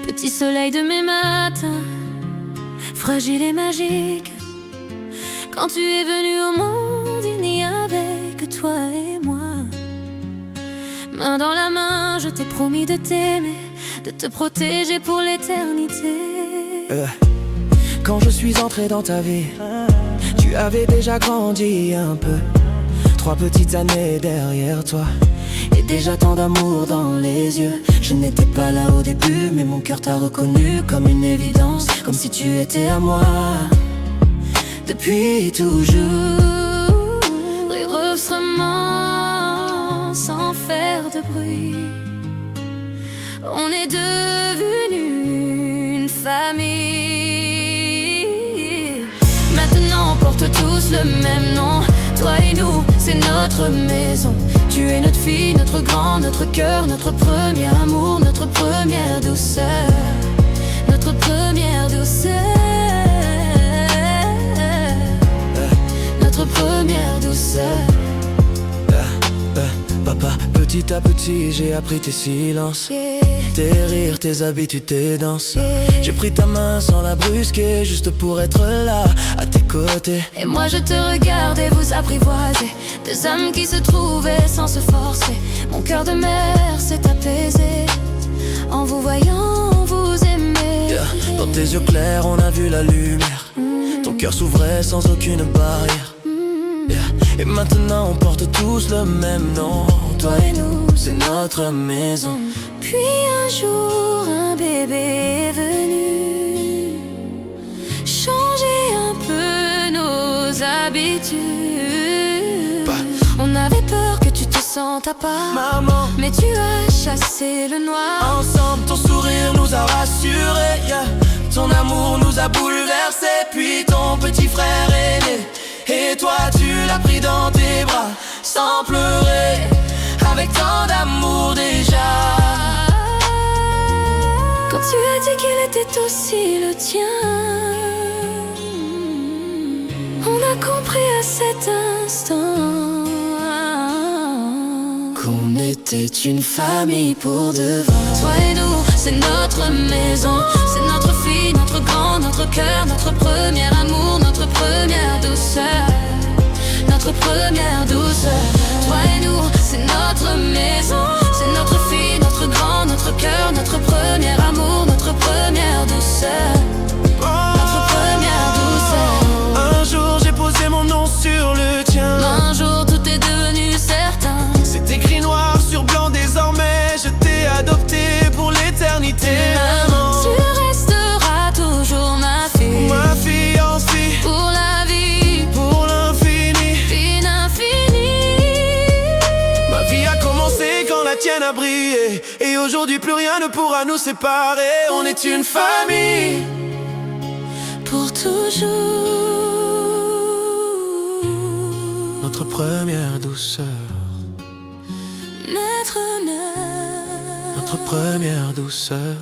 Petit soleil de mes matins, fragile et magique. Quand tu es venu au monde, il n'y avait que toi et moi. Main dans la main, je t'ai promis de t'aimer, de te protéger pour l'éternité. Quand je suis entré dans ta vie, tu avais déjà grandi un peu. 3 petites années derrière toi, et déjà tant d'amour dans les yeux. Je n'étais pas là au début, mais mon cœur t'a reconnu comme une évidence, comme si tu étais à moi depuis toujours. Regroupement sans faire de bruit, on est devenus une famille. Maintenant on porte tous le même nom, toi et nous, c'est notre maison. Tu es notre fille, notre grand, notre cœur, notre premier amour, notre première douceur, notre première douceur, notre première douceur. Papa, petit à petit j'ai appris tes silences, tes rires, tes habitudes, tes danses. J'ai pris ta main sans la brusquer, juste pour être là, à tes côtés. Et moi je te regardais vous apprivoiser, 2 âmes qui se trouvaient sans se forcer. Mon cœur de mère s'est apaisé en vous voyant vous aimer. Dans tes yeux clairs on a vu la lumière, ton cœur s'ouvrait sans aucune barrière. Et maintenant on porte tous le même nom, toi et nous, c'est notre maison. Puis un jour un bébé est venu changer un peu nos habitudes. On avait peur que tu te sentes à part, Maman, mais tu as chassé le noir. ensemble ton sourire nous a rassurés, ton amour nous a bouleversés. Puis ton petit frère est né, et toi tu l'as pris dans tes bras, sans pleurer, avec tant d'amour déjà. Quand tu as dit qu'il était aussi le tien, on a compris à cet instant qu'on était une famille pour de vrai. toi et nous, c'est notre maison, c'est notre fille, notre grand, notre cœur, notre premier amour, notre première douceur, notre première douceur. Toi et nous, c'est notre maison, c'est notre fille, notre grand, notre cœur, notre premier amour, notre première douceur, notre première douceur. Un jour j'ai posé mon nom sur le tien, Un jour tout est devenu certain, c'est écrit noir sur blanc désormais. Je t'ai adopté pour l'éternité. Maman, tu resteras toujours ma fille en fille, pour la vie, pour l'infini. vie infinie. Ma vie a commencé quand la tienne a brillé, et aujourd'hui plus rien ne pourra nous séparer. On est une famille Pour toujours. notre première douceur, Notre notre première douceur.